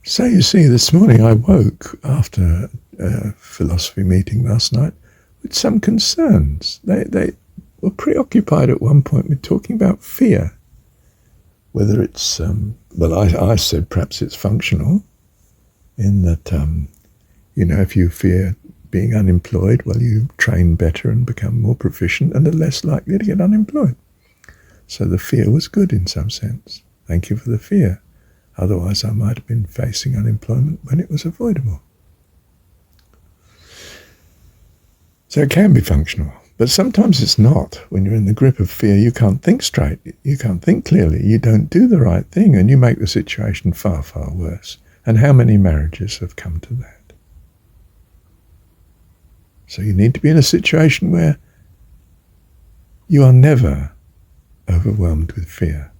So you see, this morning I woke after a philosophy meeting last night with some concerns. They were preoccupied at one point with talking about fear. Whether it's, I said perhaps it's functional in that, if you fear being unemployed, well, you train better and become more proficient and are less likely to get unemployed. So the fear was good in some sense. Thank you for the fear. Otherwise, I might have been facing unemployment when it was avoidable. So it can be functional, but sometimes it's not. When you're in the grip of fear, you can't think straight. You can't think clearly. You don't do the right thing, and you make the situation far, far worse. And how many marriages have come to that? So you need to be in a situation where you are never overwhelmed with fear.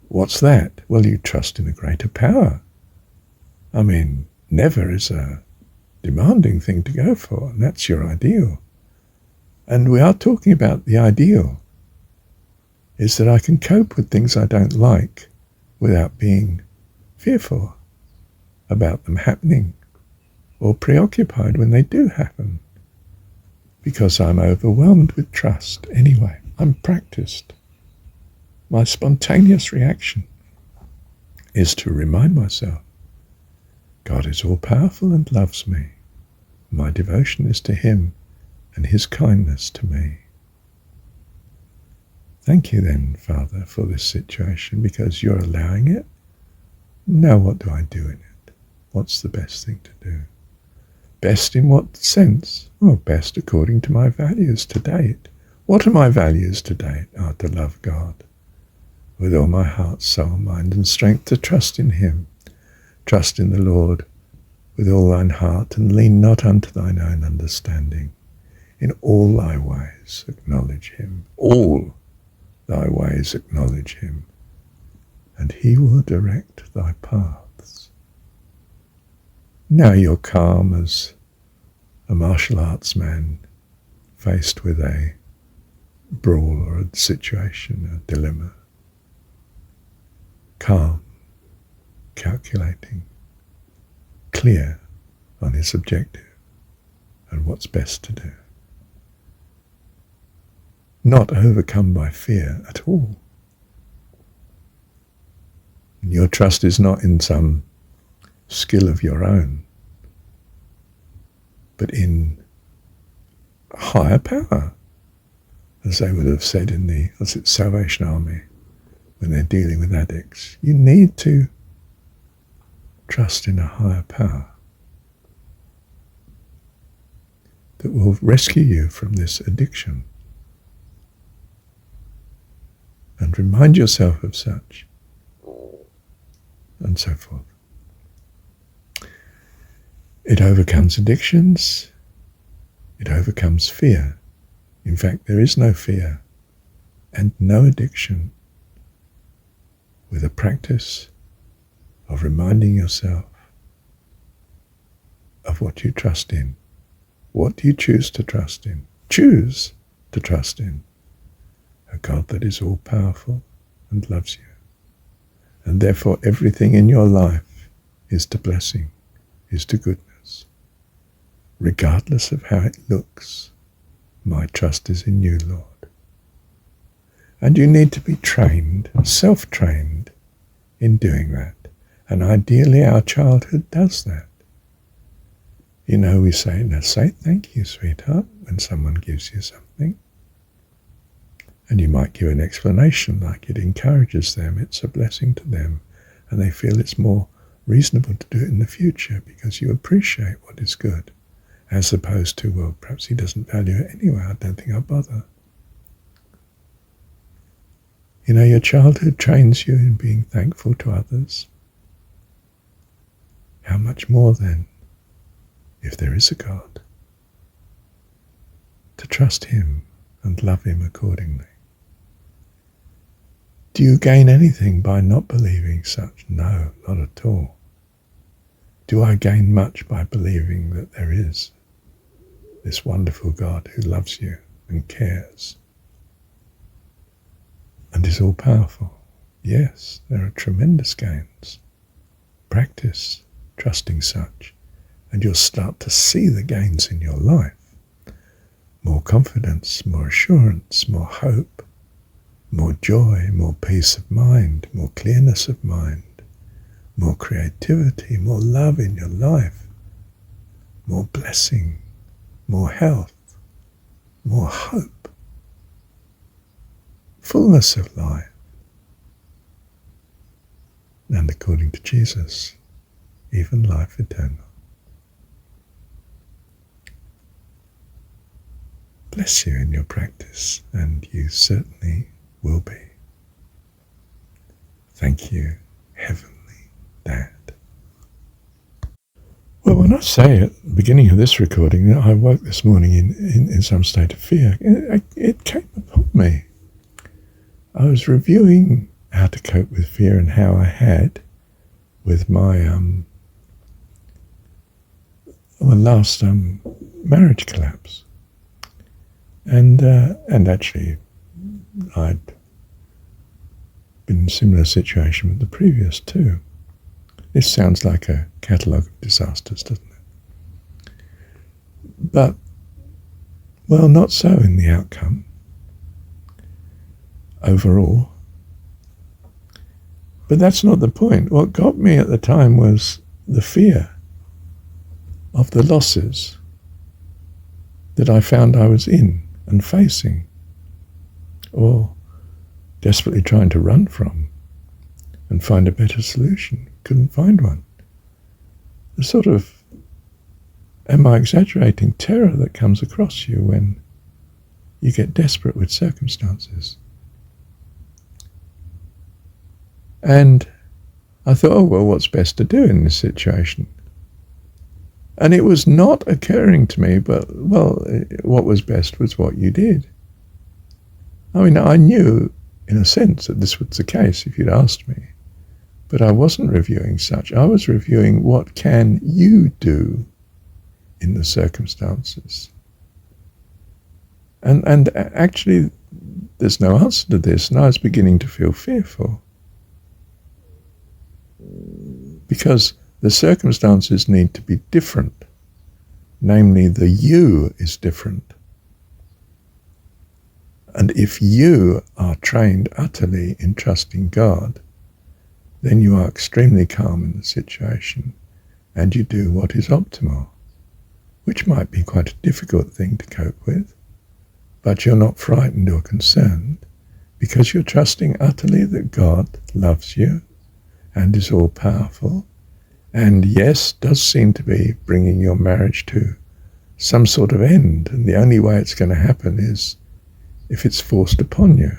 What's that? Well, you trust in a greater power. I mean, never is a demanding thing to go for, and that's your ideal. And we are talking about the ideal, is that I can cope with things I don't like without being fearful about them happening or preoccupied when they do happen, because I'm overwhelmed with trust anyway. I'm practiced. My spontaneous reaction is to remind myself, God is all-powerful and loves me. My devotion is to Him and His kindness to me. Thank you then, Father, for this situation, because you're allowing it. Now what do I do in it? What's the best thing to do? Best in what sense? Well, best according to my values to date. What are my values to date? Oh, to love God with all my heart, soul, mind, and strength, to trust in Him. Trust in the Lord with all thine heart, and lean not unto thine own understanding. In all thy ways acknowledge Him. All thy ways acknowledge Him, and He will direct thy paths. Now you're calm as a martial arts man faced with a brawl or a situation, a dilemma. Calm, calculating, clear on his objective and what's best to do. Not overcome by fear at all. And your trust is not in some skill of your own, but in higher power, as they would have said in the Salvation Army when they're dealing with addicts. You need to trust in a higher power that will rescue you from this addiction. And remind yourself of such, and so forth. It overcomes addictions. It overcomes fear. In fact, there is no fear and no addiction with a practice of reminding yourself of what you trust in. What do you choose to trust in? Choose to trust in a God that is all-powerful and loves you. And therefore everything in your life is to blessing, is to goodness. Regardless of how it looks, my trust is in you, Lord. And you need to be trained, self-trained, in doing that. And ideally our childhood does that. You know, we say, now say thank you, sweetheart, when someone gives you something. And you might give an explanation like it encourages them, it's a blessing to them, and they feel it's more reasonable to do it in the future because you appreciate what is good, as opposed to, well, perhaps he doesn't value it anyway, I don't think I'll bother. You know, your childhood trains you in being thankful to others. How much more then, if there is a God, to trust Him and love Him accordingly? Do you gain anything by not believing such? No, not at all. Do I gain much by believing that there is this wonderful God who loves you and cares and is all-powerful? Yes, there are tremendous gains practice trusting such, and you'll start to see the gains in your life. More confidence, more assurance, more hope, more joy, more peace of mind, more clearness of mind, more creativity, more love in your life, more blessing, more health, more hope, fullness of life. And according to Jesus, even life eternal. Bless you in your practice, and you certainly will be. Thank you, Heavenly Dad. Well, when I say at the beginning of this recording that I woke this morning in some state of fear, it came upon me. I was reviewing how to cope with fear and how I had with my last marriage collapse. And actually, I'd been in a similar situation with the previous two. This sounds like a catalogue of disasters, doesn't it? But, well, not so in the outcome. Overall. But that's not the point. What got me at the time was the fear of the losses that I found I was in and facing, or desperately trying to run from and find a better solution. Couldn't find one. The sort of, am I exaggerating, terror that comes across you when you get desperate with circumstances. And I thought, oh, well, what's best to do in this situation? And it was not occurring to me, but, well, what was best was what you did. I mean, I knew, in a sense, that this was the case if you'd asked me. But I wasn't reviewing such. I was reviewing what can you do in the circumstances. And actually, there's no answer to this, and I was beginning to feel fearful. Because the circumstances need to be different. Namely, the you is different. And if you are trained utterly in trusting God, then you are extremely calm in the situation and you do what is optimal, which might be quite a difficult thing to cope with, but you're not frightened or concerned because you're trusting utterly that God loves you and is all-powerful, and yes, does seem to be bringing your marriage to some sort of end, and the only way it's going to happen is if it's forced upon you.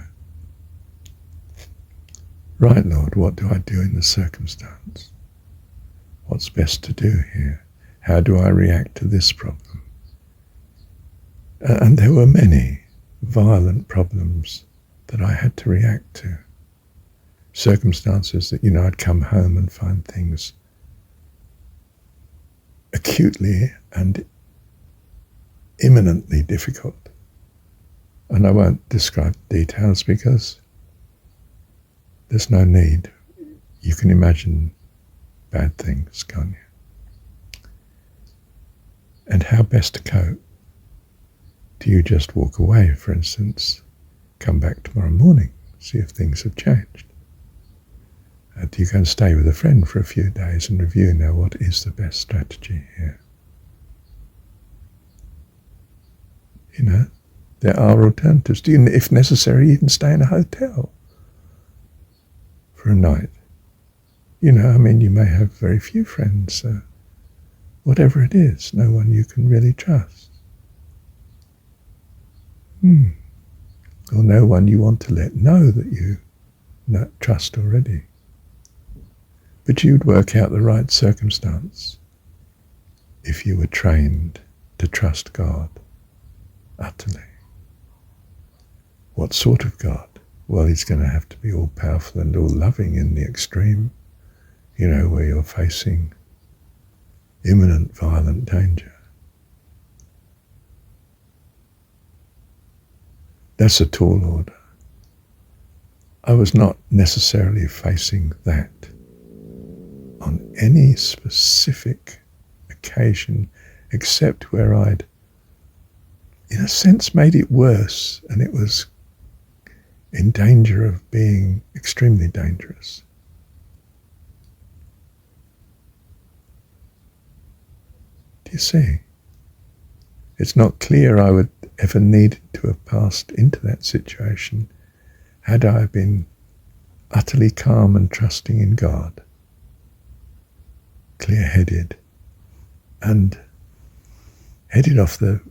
Right, Lord, what do I do in the circumstance? What's best to do here? How do I react to this problem? And there were many violent problems that I had to react to. Circumstances that, I'd come home and find things acutely and imminently difficult. And I won't describe details because there's no need. You can imagine bad things, can't you? And how best to cope? Do you just walk away, for instance, come back tomorrow morning, see if things have changed? Do you go and stay with a friend for a few days and review now what is the best strategy here? There are alternatives. Do you, if necessary, even stay in a hotel for a night? You may have very few friends. Whatever it is, no one you can really trust. Or no one you want to let know that you trust already. But you'd work out the right circumstance if you were trained to trust God utterly. What sort of God? Well, he's going to have to be all-powerful and all-loving in the extreme, where you're facing imminent violent danger. That's a tall order. I was not necessarily facing that on any specific occasion except where I'd, in a sense, made it worse and it was in danger of being extremely dangerous. Do you see? It's not clear I would ever need to have passed into that situation had I been utterly calm and trusting in God, clear-headed, and headed off the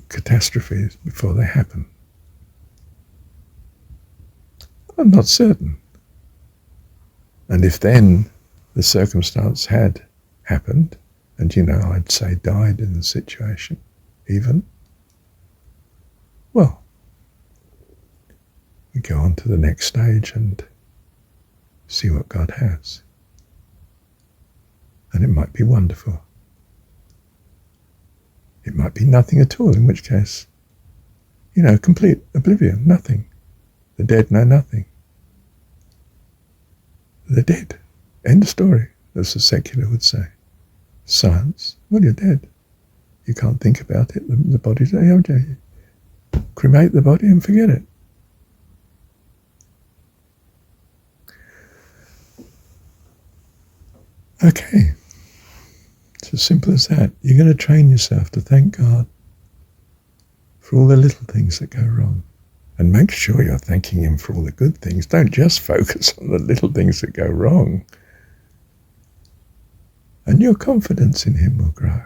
catastrophes before they happen. I'm not certain. And if then the circumstance had happened, and I'd say died in the situation, even, well, we go on to the next stage and see what God has. And it might be wonderful. It might be nothing at all, in which case, complete oblivion, nothing. The dead know nothing. They're dead. End of story, as the secular would say. Science, well, you're dead. You can't think about it. The body's there. Cremate the body and forget it. Okay. It's as simple as that. You're going to train yourself to thank God for all the little things that go wrong. And make sure you're thanking him for all the good things. Don't just focus on the little things that go wrong. And your confidence in him will grow.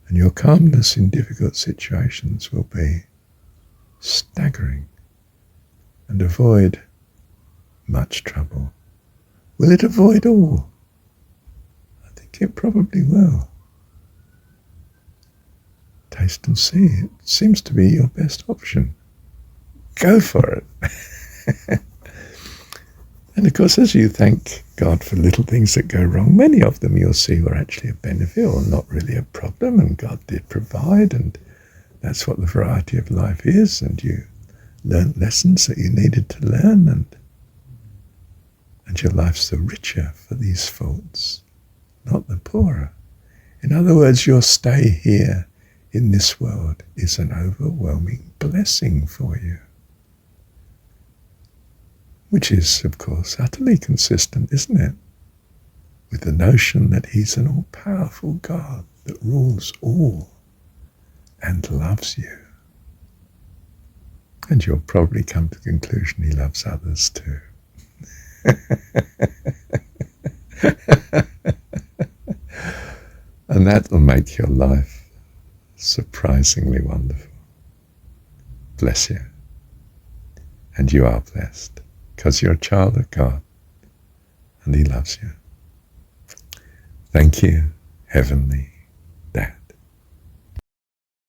And your calmness in difficult situations will be staggering and avoid much trouble. Will it avoid all? I think it probably will. Taste and see. It seems to be your best option. Go for it. And of course, as you thank God for little things that go wrong, many of them you'll see were actually a benefit or not really a problem, and God did provide, and that's what the variety of life is, and you learned lessons that you needed to learn, and your life's the richer for these faults, not the poorer. In other words, your stay here in this world is an overwhelming blessing for you. Which is, of course, utterly consistent, isn't it, with the notion that he's an all-powerful God that rules all and loves you. And you'll probably come to the conclusion he loves others too. And that will make your life surprisingly wonderful. Bless you. And you are blessed, because you're a child of God, and he loves you. Thank you, Heavenly